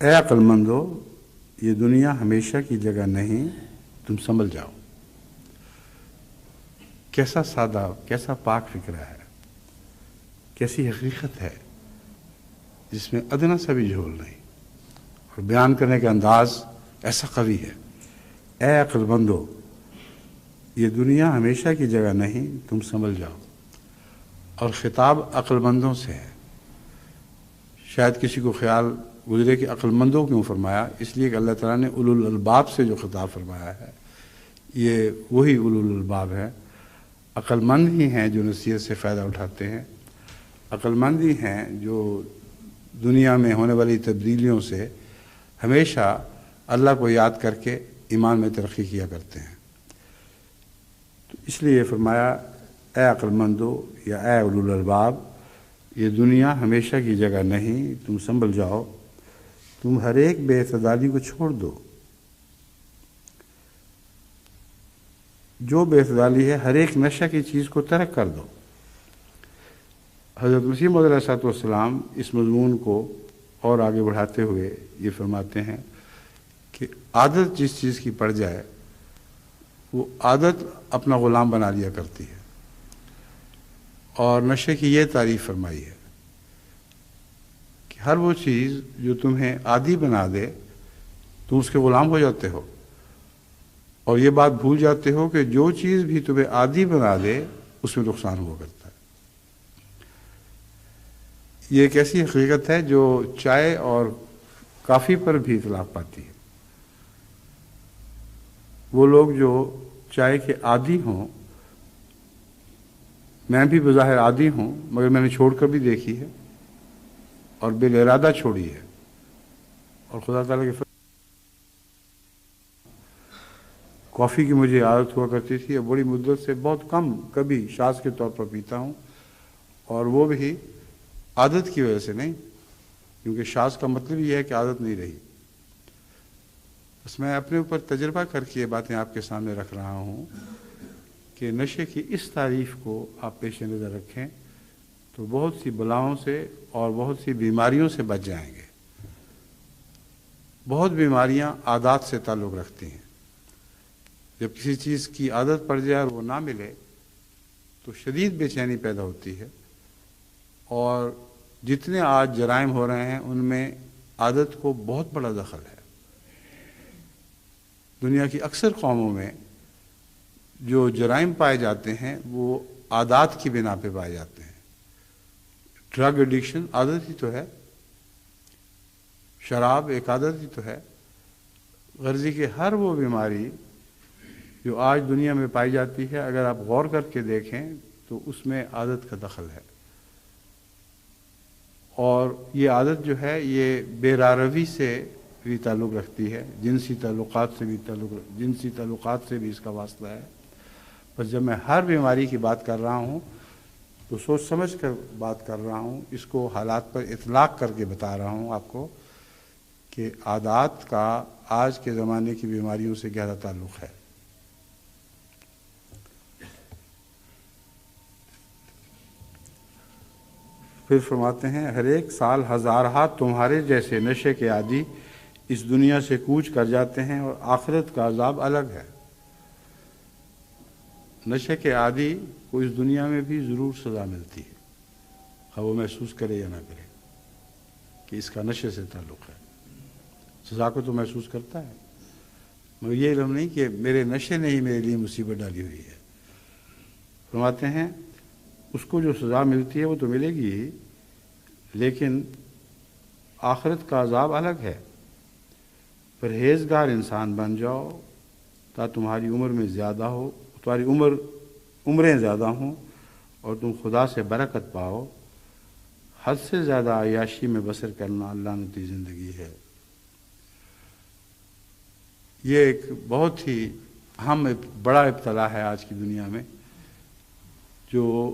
اے عقل مندو، یہ دنیا ہمیشہ کی جگہ نہیں، تم سنبھل جاؤ۔ کیسا سادہ، کیسا پاک فکرہ ہے، کیسی حقیقت ہے جس میں ادنا سا بھی جھول نہیں، اور بیان کرنے کا انداز ایسا قوی ہے۔ اے عقل مندو، یہ دنیا ہمیشہ کی جگہ نہیں، تم سنبھل جاؤ۔ اور خطاب عقل مندوں سے ہے۔ شاید کسی کو خیال گزرے کہ عقل مندوں کیوں فرمایا؟ اس لیے کہ اللہ تعالیٰ نے اولو الالباب سے جو خطاب فرمایا ہے، یہ وہی اولو الالباب ہے۔ عقل مند ہی ہیں جو نصیحت سے فائدہ اٹھاتے ہیں، عقل مند ہی ہیں جو دنیا میں ہونے والی تبدیلیوں سے ہمیشہ اللہ کو یاد کر کے ایمان میں ترقی کیا کرتے ہیں۔ تو اس لیے فرمایا اے عقل مندو یا اے اولو الالباب، یہ دنیا ہمیشہ کی جگہ نہیں، تم سنبھل جاؤ۔ تم ہر ایک بے اعتدالی کو چھوڑ دو۔ جو بے اعتدالی ہے، ہر ایک نشہ کی چیز کو ترک کر دو۔ حضرت مسیح موعود علیہ الصلوۃ والسلام اس مضمون کو اور آگے بڑھاتے ہوئے یہ فرماتے ہیں کہ عادت جس چیز کی پڑ جائے وہ عادت اپنا غلام بنا لیا کرتی ہے، اور نشے کی یہ تعریف فرمائی ہے کہ ہر وہ چیز جو تمہیں عادی بنا دے تم اس کے غلام ہو جاتے ہو، اور یہ بات بھول جاتے ہو کہ جو چیز بھی تمہیں عادی بنا دے اس میں نقصان ہوا کرتا ہے۔ یہ ایک ایسی حقیقت ہے جو چائے اور کافی پر بھی اطلاق پاتی ہے۔ وہ لوگ جو چائے کے عادی ہوں، میں بھی بظاہر عادی ہوں مگر میں نے چھوڑ کر بھی دیکھی ہے اور بالارادہ چھوڑی ہے، اور خدا تعالیٰ کے کافی کی مجھے عادت ہوا کرتی تھی، اور بڑی مدت سے بہت کم کبھی شاذ کے طور پر پیتا ہوں، اور وہ بھی عادت کی وجہ سے نہیں، کیونکہ شاذ کا مطلب یہ ہے کہ عادت نہیں رہی۔ بس میں اپنے اوپر تجربہ کر کے یہ باتیں آپ کے سامنے رکھ رہا ہوں کہ نشے کی اس تعریف کو آپ پیش نظر رکھیں تو بہت سی بلاؤں سے اور بہت سی بیماریوں سے بچ جائیں گے۔ بہت بیماریاں عادات سے تعلق رکھتی ہیں۔ جب کسی چیز کی عادت پڑ جائے اور وہ نہ ملے تو شدید بے چینی پیدا ہوتی ہے، اور جتنے آج جرائم ہو رہے ہیں ان میں عادت کو بہت بڑا دخل ہے۔ دنیا کی اکثر قوموں میں جو جرائم پائے جاتے ہیں وہ عادات کی بنا پہ پائے جاتے ہیں۔ ڈرگ ایڈکشن عادت ہی تو ہے، شراب ایک عادت ہی تو ہے، غرضی کہ ہر وہ بیماری جو آج دنیا میں پائی جاتی ہے اگر آپ غور کر کے دیکھیں تو اس میں عادت کا دخل ہے، اور یہ عادت جو ہے یہ بے راروی سے بھی تعلق رکھتی ہے، جنسی تعلقات سے بھی اس کا واسطہ ہے۔ بس جب میں ہر بیماری کی بات کر رہا ہوں تو سوچ سمجھ کر بات کر رہا ہوں، اس کو حالات پر اطلاق کر کے بتا رہا ہوں آپ کو کہ عادات کا آج کے زمانے کی بیماریوں سے گہرا تعلق ہے۔ پھر فرماتے ہیں ہر ایک سال ہزارہا تمہارے جیسے نشے کے عادی اس دنیا سے کوچ کر جاتے ہیں، اور آخرت کا عذاب الگ ہے۔ نشے کے عادی کو اس دنیا میں بھی ضرور سزا ملتی ہے، خواہ وہ محسوس کرے یا نہ کرے کہ اس کا نشے سے تعلق ہے۔ سزا کو تو محسوس کرتا ہے، مگر یہ علم نہیں کہ میرے نشے نے ہی میرے لیے مصیبت ڈالی ہوئی ہے۔ فرماتے ہیں اس کو جو سزا ملتی ہے وہ تو ملے گی ہی، لیکن آخرت کا عذاب الگ ہے۔ پرہیزگار انسان بن جاؤ تا تمہاری عمر میں زیادہ ہو، تمہاری عمریں زیادہ ہوں اور تم خدا سے برکت پاؤ۔ حد سے زیادہ عیاشی میں بسر کرنا لعنتی زندگی ہے۔ یہ ایک بہت ہی اہم بڑا ابتلا ہے آج کی دنیا میں، جو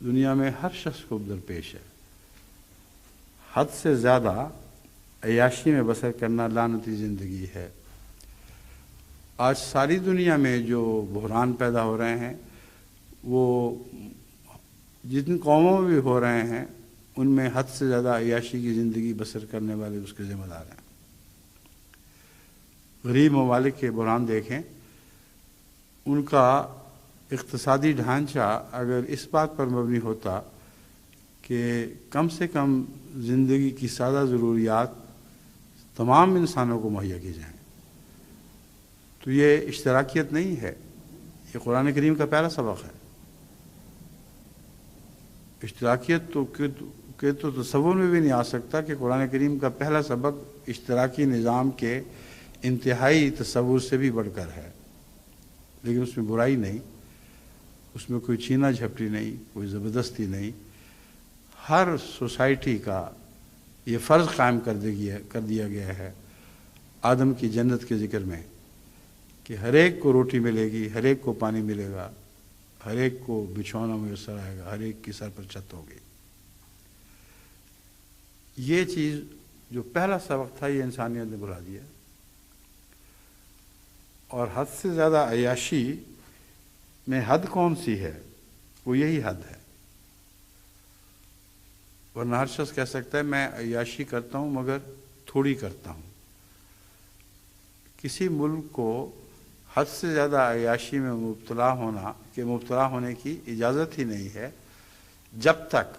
دنیا میں ہر شخص کو درپیش ہے۔ حد سے زیادہ عیاشی میں بسر کرنا لعنتی زندگی ہے۔ آج ساری دنیا میں جو بحران پیدا ہو رہے ہیں وہ جتنی قوموں میں بھی ہو رہے ہیں ان میں حد سے زیادہ عیاشی کی زندگی بسر کرنے والے اس کے ذمہ دار ہیں۔ غریب ممالک کے بحران دیکھیں، ان کا اقتصادی ڈھانچہ اگر اس بات پر مبنی ہوتا کہ کم سے کم زندگی کی سادہ ضروریات تمام انسانوں کو مہیا کی جائیں، تو یہ اشتراکیت نہیں ہے، یہ قرآن کریم کا پہلا سبق ہے۔ اشتراکیت تو تصور میں بھی نہیں آ سکتا کہ قرآن کریم کا پہلا سبق اشتراکی نظام کے انتہائی تصور سے بھی بڑھ کر ہے، لیکن اس میں برائی نہیں، اس میں کوئی چھینا جھپٹی نہیں، کوئی زبردستی نہیں۔ ہر سوسائٹی کا یہ فرض قائم کر دیا گیا ہے آدم کی جنت کے ذکر میں کہ ہر ایک کو روٹی ملے گی، ہر ایک کو پانی ملے گا، ہر ایک کو بچھونا میسر آئے گا، ہر ایک کی سر پر چھت ہوگی۔ یہ چیز جو پہلا سبق تھا یہ انسانیت نے بھلا دیا، اور حد سے زیادہ عیاشی میں حد کون سی ہے؟ وہ یہی حد ہے، ورنہ ہر شخص کہہ سکتا ہے میں عیاشی کرتا ہوں مگر تھوڑی کرتا ہوں۔ کسی ملک کو حد سے زیادہ عیاشی میں مبتلا ہونے کی اجازت ہی نہیں ہے جب تک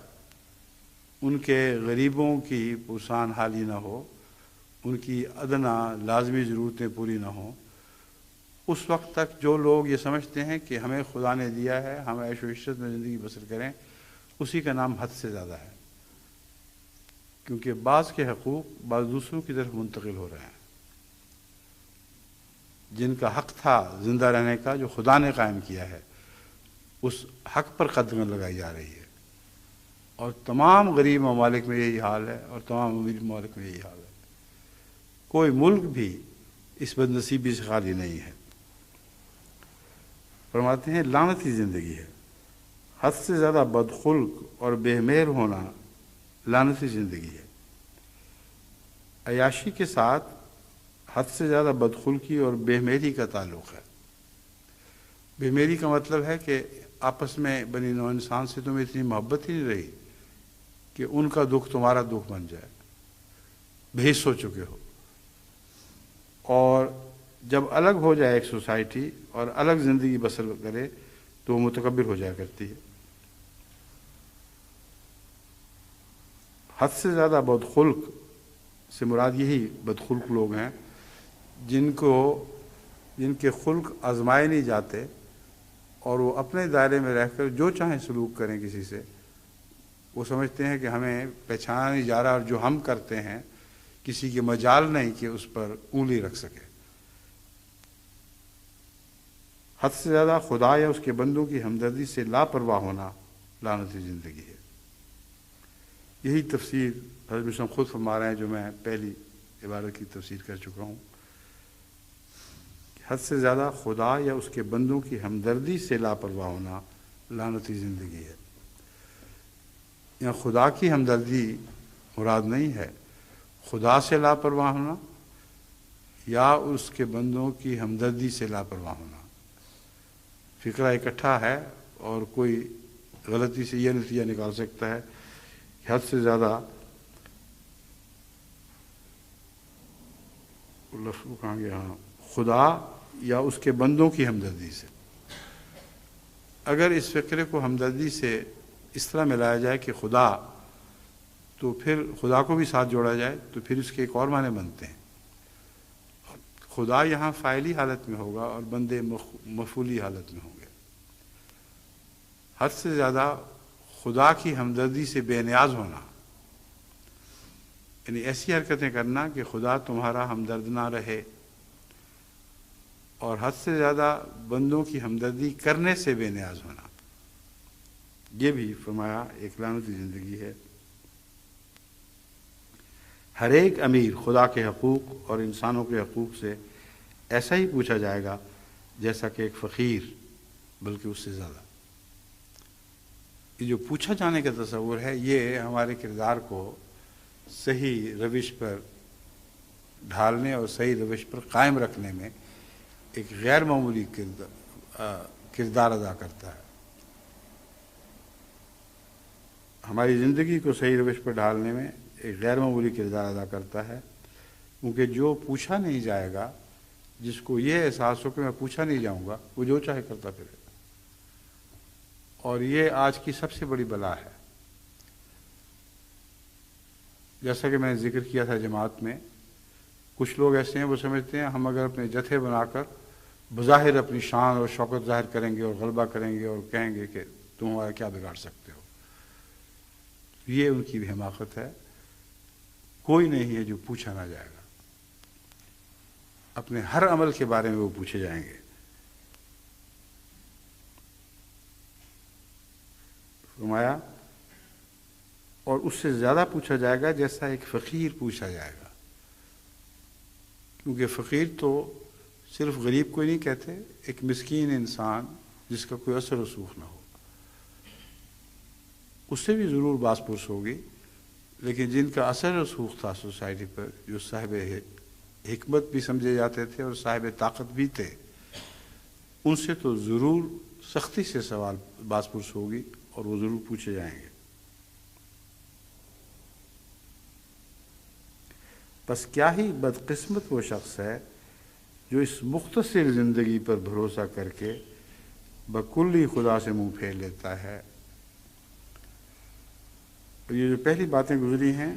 ان کے غریبوں کی پرسان حالی نہ ہو، ان کی ادنا لازمی ضرورتیں پوری نہ ہوں۔ اس وقت تک جو لوگ یہ سمجھتے ہیں کہ ہمیں خدا نے دیا ہے، ہم عیش و عشرت میں زندگی بسر کریں، اسی کا نام حد سے زیادہ ہے، کیونکہ بعض کے حقوق بعض دوسروں کی طرف منتقل ہو رہے ہیں۔ جن کا حق تھا زندہ رہنے کا، جو خدا نے قائم کیا ہے، اس حق پر قدغن لگائی جا رہی ہے، اور تمام غریب ممالک میں یہی حال ہے، اور تمام امیر ممالک میں یہی حال ہے۔ کوئی ملک بھی اس بدنصیبی سے خالی نہیں ہے۔ فرماتے ہیں لعنتی زندگی ہے، حد سے زیادہ بدخلق اور بے مہر ہونا لعنتی زندگی ہے۔ عیاشی کے ساتھ حد سے زیادہ بدخلقی اور بے مہری کا تعلق ہے۔ بے مہری کا مطلب ہے کہ آپس میں بنی نوع انسان سے تمہیں اتنی محبت ہی نہیں رہی کہ ان کا دکھ تمہارا دکھ بن جائے، بے حس ہو چکے ہو۔ اور جب الگ ہو جائے ایک سوسائٹی اور الگ زندگی بسر کرے تو وہ متکبر ہو جایا کرتی ہے۔ حد سے زیادہ بدخلق سے مراد یہی بدخلق لوگ ہیں جن کے خلق آزمائے نہیں جاتے، اور وہ اپنے دائرے میں رہ کر جو چاہیں سلوک کریں کسی سے، وہ سمجھتے ہیں کہ ہمیں پہچانا نہیں جا رہا، اور جو ہم کرتے ہیں کسی کے مجال نہیں کہ اس پر انگلی رکھ سکے۔ حد سے زیادہ خدا یا اس کے بندوں کی ہمدردی سے لاپرواہ ہونا لعنتی زندگی ہے۔ یہی تفسیر حضرت مسلم خود فرما رہے ہیں جو میں پہلی عبارت کی تفسیر کر چکا ہوں۔ حد سے زیادہ خدا یا اس کے بندوں کی ہمدردی سے لاپرواہ ہونا لعنتی زندگی ہے۔ یہاں خدا کی ہمدردی مراد نہیں ہے، خدا سے لاپرواہ ہونا یا اس کے بندوں کی ہمدردی سے لاپرواہ ہونا۔ فقرہ اکٹھا ہے، اور کوئی غلطی سے یہ نتیجہ نکال سکتا ہے کہ حد سے زیادہ لفظ کہاں گیا، خدا یا اس کے بندوں کی ہمدردی سے۔ اگر اس فقرے کو ہمدردی سے اس طرح ملایا جائے کہ خدا، تو پھر خدا کو بھی ساتھ جوڑا جائے تو پھر اس کے ایک اور معنی بنتے ہیں۔ خدا یہاں فاعلی حالت میں ہوگا اور بندے مفعولی حالت میں ہوں گے۔ حد سے زیادہ خدا کی ہمدردی سے بے نیاز ہونا، یعنی ایسی حرکتیں کرنا کہ خدا تمہارا ہمدرد نہ رہے، اور حد سے زیادہ بندوں کی ہمدردی کرنے سے بے نیاز ہونا، یہ بھی فرمایا ایک لعنتی زندگی ہے۔ ہر ایک امیر خدا کے حقوق اور انسانوں کے حقوق سے ایسا ہی پوچھا جائے گا جیسا کہ ایک فقیر، بلکہ اس سے زیادہ۔ یہ جو پوچھا جانے کا تصور ہے، یہ ہمارے کردار کو صحیح روش پر ڈھالنے اور صحیح روش پر قائم رکھنے میں ایک غیر معمولی کردار ادا کرتا ہے۔ ہماری زندگی کو صحیح روش پر ڈھالنے میں ایک غیر معمولی کردار ادا کرتا ہے، کیونکہ جو پوچھا نہیں جائے گا، جس کو یہ احساس ہو کہ میں پوچھا نہیں جاؤں گا، وہ جو چاہے کرتا پھرے، اور یہ آج کی سب سے بڑی بلا ہے۔ جیسا کہ میں نے ذکر کیا تھا جماعت میں، کچھ لوگ ایسے ہیں وہ سمجھتے ہیں ہم اگر اپنے جتھے بنا کر بظاہر اپنی شان اور شوکت ظاہر کریں گے اور غلبہ کریں گے اور کہیں گے کہ تم ہمارا کیا بگاڑ سکتے ہو، یہ ان کی بھی حماقت ہے۔ کوئی نہیں ہے جو پوچھا نہ جائے گا، اپنے ہر عمل کے بارے میں وہ پوچھے جائیں گے۔ فرمایا اور اس سے زیادہ پوچھا جائے گا جیسا ایک فقیر پوچھا جائے گا، کیونکہ فقیر تو صرف غریب کو ہی نہیں کہتے، ایک مسکین انسان جس کا کوئی اثر رسوخ نہ ہو، اس سے بھی ضرور باس پرس ہوگی، لیکن جن کا اثر رسوخ تھا سوسائٹی پر، جو صاحب حکمت بھی سمجھے جاتے تھے اور صاحب طاقت بھی تھے، ان سے تو ضرور سختی سے سوال باس پرس ہوگی اور وہ ضرور پوچھے جائیں گے۔ بس کیا ہی بدقسمت وہ شخص ہے جو اس مختصر زندگی پر بھروسہ کر کے بکلی خدا سے منہ پھیر لیتا ہے۔ اور یہ جو پہلی باتیں گزری ہیں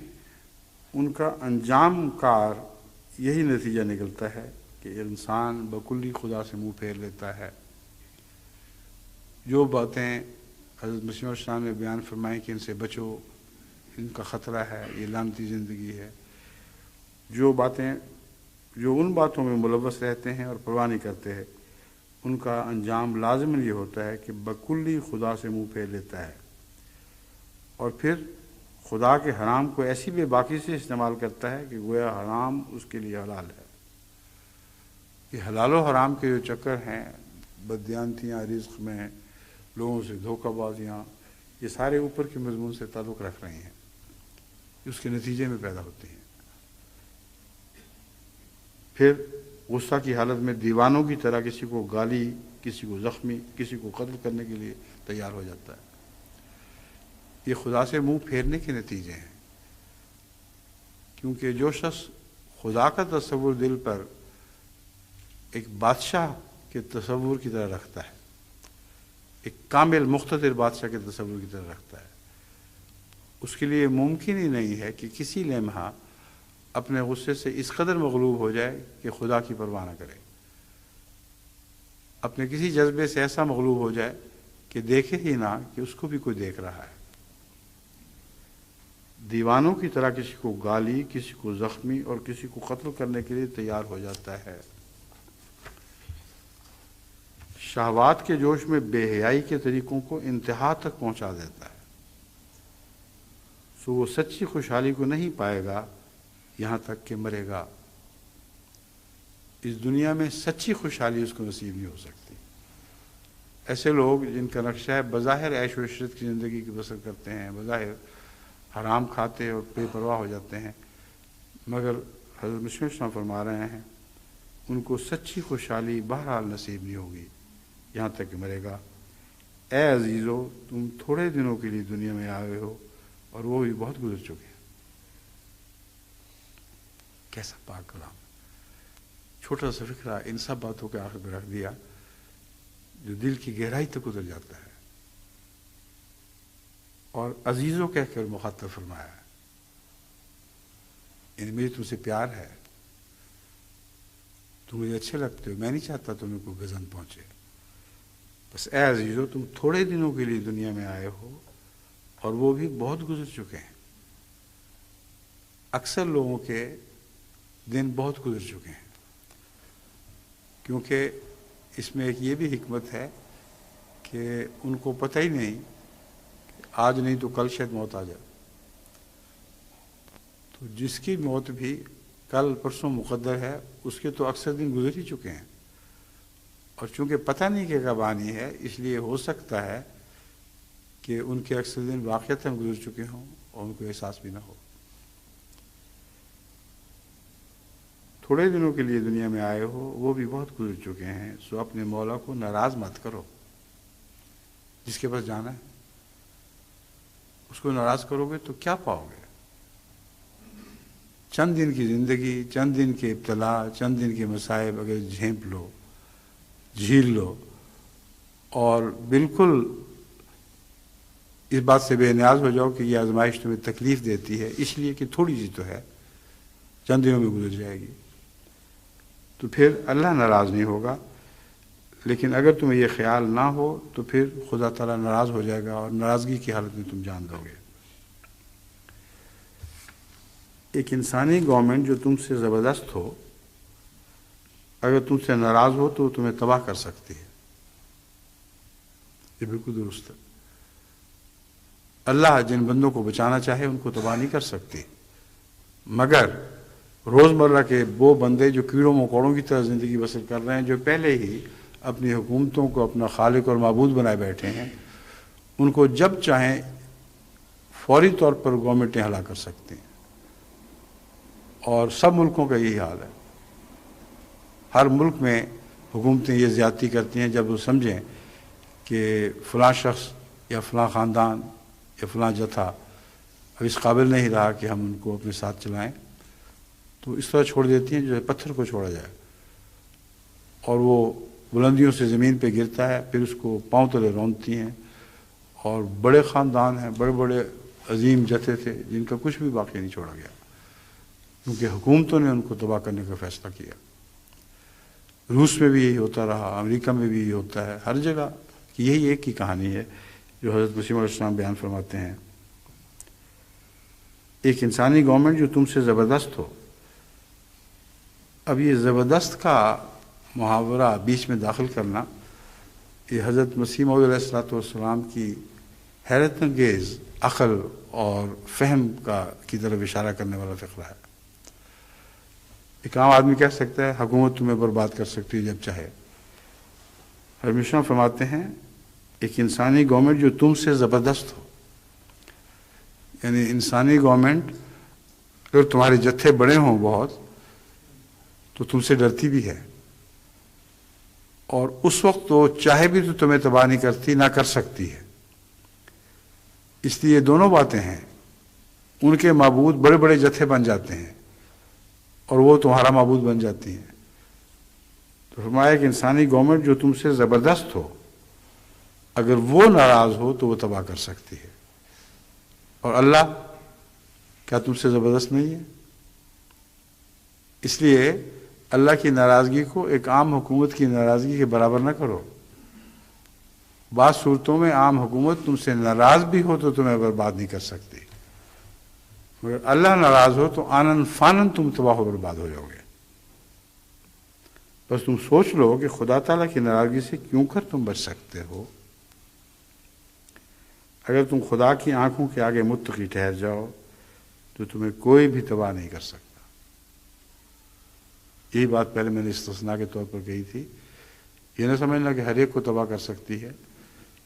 ان کا انجام کار یہی نتیجہ نکلتا ہے کہ انسان بکلی خدا سے منہ پھیر لیتا ہے۔ جو باتیں حضرت مسیح علیہ السلام نے بیان فرمائیں کہ ان سے بچو، ان کا خطرہ ہے، یہ لعنتی زندگی ہے، جو ان باتوں میں ملوث رہتے ہیں اور پرواہ نہیں کرتے ہیں، ان کا انجام لازماً یہ ہوتا ہے کہ بکلی خدا سے منہ پھیر لیتا ہے، اور پھر خدا کے حرام کو ایسی بے باکی سے استعمال کرتا ہے کہ گویا حرام اس کے لیے حلال ہے۔ یہ حلال و حرام کے جو چکر ہیں، بددیانتیاں رزق میں، لوگوں سے دھوکہ بازیاں، یہ سارے اوپر کے مضمون سے تعلق رکھ رہے ہیں، اس کے نتیجے میں پیدا ہوتے ہیں۔ پھر غصہ کی حالت میں دیوانوں کی طرح کسی کو گالی، کسی کو زخمی، کسی کو قتل کرنے کے لیے تیار ہو جاتا ہے۔ یہ خدا سے منہ پھیرنے کے نتیجے ہیں، کیونکہ جو شخص خدا کا تصور دل پر ایک بادشاہ کے تصور کی طرح رکھتا ہے، ایک کامل مقتدر بادشاہ کے تصور کی طرح رکھتا ہے، اس کے لیے ممکن ہی نہیں ہے کہ کسی لمحہ اپنے غصے سے اس قدر مغلوب ہو جائے کہ خدا کی پرواہ نہ کرے، اپنے کسی جذبے سے ایسا مغلوب ہو جائے کہ دیکھے ہی نہ کہ اس کو بھی کوئی دیکھ رہا ہے۔ دیوانوں کی طرح کسی کو گالی، کسی کو زخمی اور کسی کو قتل کرنے کے لیے تیار ہو جاتا ہے۔ شہوات کے جوش میں بے حیائی کے طریقوں کو انتہا تک پہنچا دیتا ہے، سو وہ سچی خوشحالی کو نہیں پائے گا یہاں تک کہ مرے گا۔ اس دنیا میں سچی خوشحالی اس کو نصیب نہیں ہو سکتی۔ ایسے لوگ جن کا نقشہ ہے بظاہر عیش و عشرت کی زندگی کی بسر کرتے ہیں، بظاہر حرام کھاتے اور بے پرواہ ہو جاتے ہیں، مگر حضرت مسیح علیہ السلام فرما رہے ہیں ان کو سچی خوشحالی بہرحال نصیب نہیں ہوگی یہاں تک کہ مرے گا۔ اے عزیزو، تم تھوڑے دنوں کے لیے دنیا میں آئے ہو اور وہ بھی بہت گزر چکے ہیں۔ کیسا پاک کلام، چھوٹا سا فکرہ ان سب باتوں کے آخر میں رکھ دیا جو دل کی گہرائی تک اتر جاتا ہے، اور عزیزوں کہہ کر مخاطب فرمایا ہے، یعنی میری تم سے پیار ہے، تم مجھے اچھے لگتے ہو، میں نہیں چاہتا تمہیں کوئی گزن پہنچے، بس اے عزیزو تم تھوڑے دنوں کے لیے دنیا میں آئے ہو اور وہ بھی بہت گزر چکے ہیں۔ اکثر لوگوں کے دن بہت گزر چکے ہیں، کیونکہ اس میں ایک یہ بھی حکمت ہے کہ ان کو پتہ ہی نہیں کہ آج نہیں تو کل شاید موت آ جائے، تو جس کی موت بھی کل پرسوں مقدر ہے اس کے تو اکثر دن گزر ہی چکے ہیں، اور چونکہ پتہ نہیں کہ کب آنی ہے اس لیے ہو سکتا ہے کہ ان کے اکثر دن واقعتاً گزر چکے ہوں اور ان کو احساس بھی نہ ہو۔ تھوڑے دنوں کے لیے دنیا میں آئے ہو، وہ بھی بہت گزر چکے ہیں، سو اپنے مولا کو ناراض مت کرو۔ جس کے پاس جانا ہے اس کو ناراض کرو گے تو کیا پاؤ گے؟ چند دن کی زندگی، چند دن کے ابتلا، چند دن کے مصائب اگر جھیپ لو، جھیل لو اور بالکل اس بات سے بے نیاز ہو جاؤ کہ یہ آزمائش تمہیں تکلیف دیتی ہے اس لیے کہ تھوڑی سی تو ہے، چند دنوں میں گزر جائے گی، تو پھر اللہ ناراض نہیں ہوگا۔ لیکن اگر تمہیں یہ خیال نہ ہو تو پھر خدا تعالیٰ ناراض ہو جائے گا اور ناراضگی کی حالت میں تم جان دو گے۔ ایک انسانی گورنمنٹ جو تم سے زبردست ہو، اگر تم سے ناراض ہو تو تمہیں تباہ کر سکتی ہے، یہ بالکل درست ہے۔ اللہ جن بندوں کو بچانا چاہے ان کو تباہ نہیں کر سکتی، مگر روزمرہ کے وہ بندے جو کیڑوں مکوڑوں کی طرح زندگی بسر کر رہے ہیں، جو پہلے ہی اپنی حکومتوں کو اپنا خالق اور معبود بنائے بیٹھے ہیں، ان کو جب چاہیں فوری طور پر گورنمنٹیں ہلا کر سکتے ہیں، اور سب ملکوں کا یہی حال ہے۔ ہر ملک میں حکومتیں یہ زیادتی کرتی ہیں جب وہ سمجھیں کہ فلاں شخص یا فلاں خاندان یا فلاں جتھا اب اس قابل نہیں رہا کہ ہم ان کو اپنے ساتھ چلائیں، تو اس طرح چھوڑ دیتی ہیں جو پتھر کو چھوڑا جائے، اور وہ بلندیوں سے زمین پہ گرتا ہے، پھر اس کو پاؤں تلے رونتی ہیں۔ اور بڑے خاندان ہیں، بڑے بڑے عظیم جتھے تھے جن کا کچھ بھی باقی نہیں چھوڑا گیا، کیونکہ حکومتوں نے ان کو تباہ کرنے کا فیصلہ کیا۔ روس میں بھی یہی ہوتا رہا، امریکہ میں بھی یہی ہوتا ہے، ہر جگہ کی یہی ایک ہی کہانی ہے جو حضرت مسیح علیہ السلام بیان فرماتے ہیں۔ ایک انسانی گورنمنٹ جو تم سے زبردست ہو، اب یہ زبردست کا محاورہ بیچ میں داخل کرنا، یہ حضرت مسیح موعود علیہ السلام کی حیرت انگیز عقل اور فہم کی طرف اشارہ کرنے والا فقرہ ہے۔ ایک عام آدمی کہہ سکتا ہے حکومت تمہیں برباد کر سکتی ہے جب چاہے۔ ہمیشہ فرماتے ہیں ایک انسانی گورنمنٹ جو تم سے زبردست ہو، یعنی انسانی گورنمنٹ اگر تمہارے جتھے بڑے ہوں بہت تو تم سے ڈرتی بھی ہے، اور اس وقت تو چاہے بھی تو تمہیں تباہ نہیں کرتی، نہ کر سکتی ہے۔ اس لیے دونوں باتیں ہیں، ان کے معبود بڑے بڑے جتھے بن جاتے ہیں اور وہ تمہارا معبود بن جاتی ہیں۔ تو فرمایا کہ انسانی گورنمنٹ جو تم سے زبردست ہو، اگر وہ ناراض ہو تو وہ تباہ کر سکتی ہے، اور اللہ کیا تم سے زبردست نہیں ہے؟ اس لیے اللہ کی ناراضگی کو ایک عام حکومت کی ناراضگی کے برابر نہ کرو۔ بعض صورتوں میں عام حکومت تم سے ناراض بھی ہو تو تمہیں برباد نہیں کر سکتی، مگر اللہ ناراض ہو تو آنن فانن تم تباہ و برباد ہو جاؤ گے۔ بس تم سوچ لو کہ خدا تعالیٰ کی ناراضگی سے کیوں کر تم بچ سکتے ہو۔ اگر تم خدا کی آنکھوں کے آگے متقی ٹھہر جاؤ تو تمہیں کوئی بھی تباہ نہیں کر سکتا۔ یہی بات پہلے میں نے استثناء کے طور پر کہی تھی، یہ نہ سمجھنا کہ ہر ایک کو تباہ کر سکتی ہے،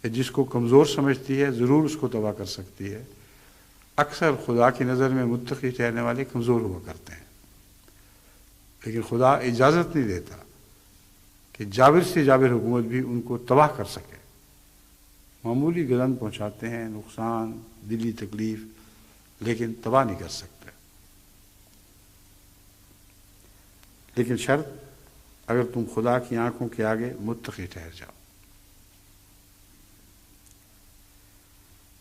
جس کو کمزور سمجھتی ہے ضرور اس کو تباہ کر سکتی ہے۔ اکثر خدا کی نظر میں متقی ٹھہرنے والے کمزور ہوا کرتے ہیں، لیکن خدا اجازت نہیں دیتا کہ جابر سے جابر حکومت بھی ان کو تباہ کر سکے۔ معمولی گزن پہنچاتے ہیں، نقصان، دلی تکلیف، لیکن تباہ نہیں کر سکتے۔ لیکن شرط اگر تم خدا کی آنکھوں کے آگے متقی ٹھہر جاؤ،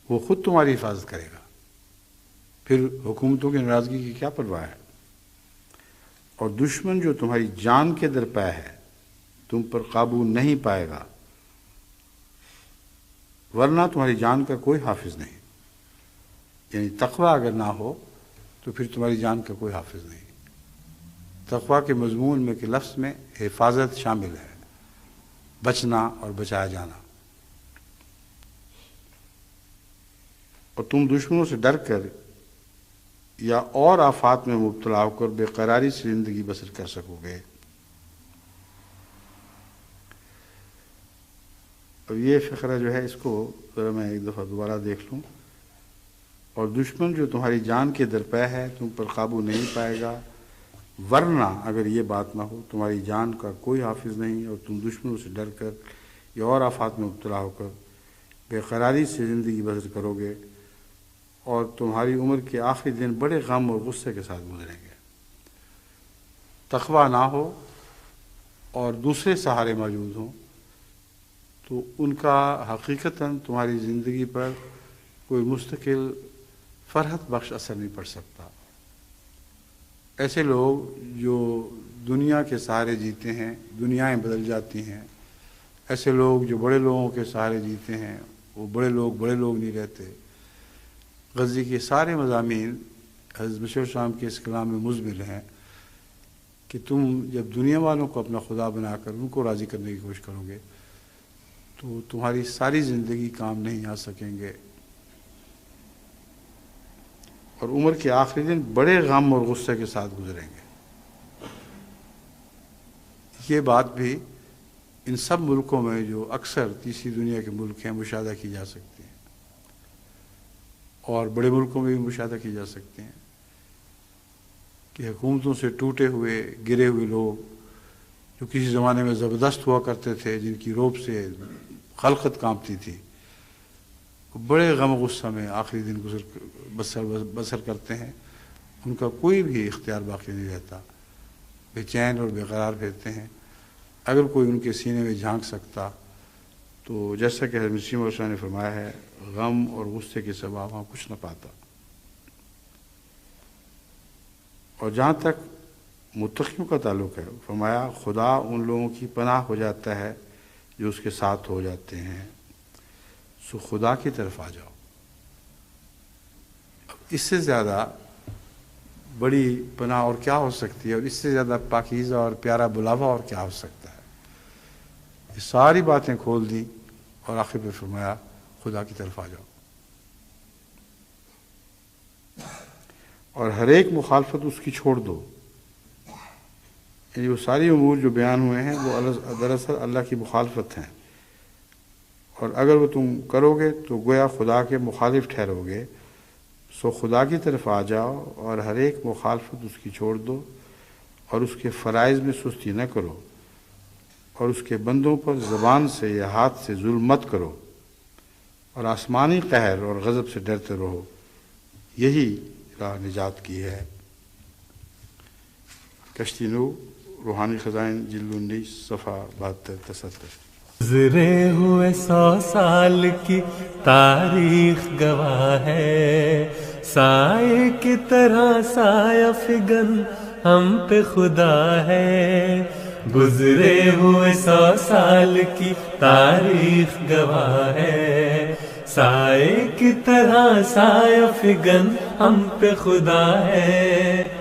وہ خود تمہاری حفاظت کرے گا، پھر حکومتوں کی ناراضگی کی کیا پرواہ ہے۔ اور دشمن جو تمہاری جان کے درپے ہے تم پر قابو نہیں پائے گا، ورنہ تمہاری جان کا کوئی حافظ نہیں۔ یعنی تقوی اگر نہ ہو تو پھر تمہاری جان کا کوئی حافظ نہیں۔ تقوی کے مضمون میں کہ لفظ میں حفاظت شامل ہے، بچنا اور بچایا جانا۔ اور تم دشمنوں سے ڈر کر یا اور آفات میں مبتلا ہو کر بے قراری سے زندگی بسر کر سکو گے۔ اب یہ فقرہ جو ہے اس کو ذرا میں ایک دفعہ دوبارہ دیکھ لوں۔ اور دشمن جو تمہاری جان کے درپے ہے تم پر قابو نہیں پائے گا، ورنہ اگر یہ بات نہ ہو تمہاری جان کا کوئی حافظ نہیں، اور تم دشمنوں سے ڈر کر یا اور آفات میں مبتلا ہو کر بے قراری سے زندگی بسر کرو گے، اور تمہاری عمر کے آخری دن بڑے غم اور غصے کے ساتھ گزریں گے۔ تقویٰ نہ ہو اور دوسرے سہارے موجود ہوں تو ان کا حقیقتاً تمہاری زندگی پر کوئی مستقل فرحت بخش اثر نہیں پڑ سکتا۔ ایسے لوگ جو دنیا کے سہارے جیتے ہیں، دنیائیں بدل جاتی ہیں۔ ایسے لوگ جو بڑے لوگوں کے سہارے جیتے ہیں، وہ بڑے لوگ نہیں رہتے۔ غزی کے سارے مضامین حضرت مسیح السلام کے اس کلام میں مضمر ہیں کہ تم جب دنیا والوں کو اپنا خدا بنا کر ان کو راضی کرنے کی کوشش کرو گے تو تمہاری ساری زندگی کام نہیں آ سکیں گے، اور عمر کے آخری دن بڑے غم اور غصے کے ساتھ گزریں گے۔ یہ بات بھی ان سب ملکوں میں جو اکثر تیسری دنیا کے ملک ہیں مشاہدہ کی جا سکتی ہیں، اور بڑے ملکوں میں بھی مشاہدہ کی جا سکتے ہیں کہ حکومتوں سے ٹوٹے ہوئے گرے ہوئے لوگ جو کسی زمانے میں زبردست ہوا کرتے تھے، جن کی روب سے خلقت کانپتی تھی، بڑے غم و غصہ میں آخری دن بسر کرتے ہیں۔ ان کا کوئی بھی اختیار باقی نہیں رہتا، بے چین اور بے قرار پھرتے ہیں۔ اگر کوئی ان کے سینے میں جھانک سکتا تو جیسا کہ حضرت مسیح موعود نے فرمایا ہے، غم اور غصے کے سوا وہاں کچھ نہ پاتا۔ اور جہاں تک متقیوں کا تعلق ہے، فرمایا خدا ان لوگوں کی پناہ ہو جاتا ہے جو اس کے ساتھ ہو جاتے ہیں، سو خدا کی طرف آ جاؤ۔ اب اس سے زیادہ بڑی پناہ اور کیا ہو سکتی ہے، اور اس سے زیادہ پاکیزہ اور پیارا بلاوا اور کیا ہو سکتا ہے؟ یہ ساری باتیں کھول دی اور آخر پہ فرمایا خدا کی طرف آ جاؤ، اور ہر ایک مخالفت اس کی چھوڑ دو۔ یعنی وہ ساری امور جو بیان ہوئے ہیں وہ دراصل اللہ کی مخالفت ہیں، اور اگر وہ تم کرو گے تو گویا خدا کے مخالف ٹھہرو گے۔ سو خدا کی طرف آ جاؤ اور ہر ایک مخالفت اس کی چھوڑ دو، اور اس کے فرائض میں سستی نہ کرو، اور اس کے بندوں پر زبان سے یا ہاتھ سے ظلم مت کرو، اور آسمانی قہر اور غضب سے ڈرتے رہو۔ یہی راہ نجات کی ہے۔ کشتی نو، روحانی خزائن، جلد 19، صفحہ 72-73۔ گزرے ہوئے 100 سال کی تاریخ گواہ ہے، سائے کی طرح سایہ فگن ہم پہ خدا ہے۔ گزرے ہوئے 100 سال کی تاریخ گواہ ہے، سائے کی طرح سایہ فگن ہم پہ خدا ہے۔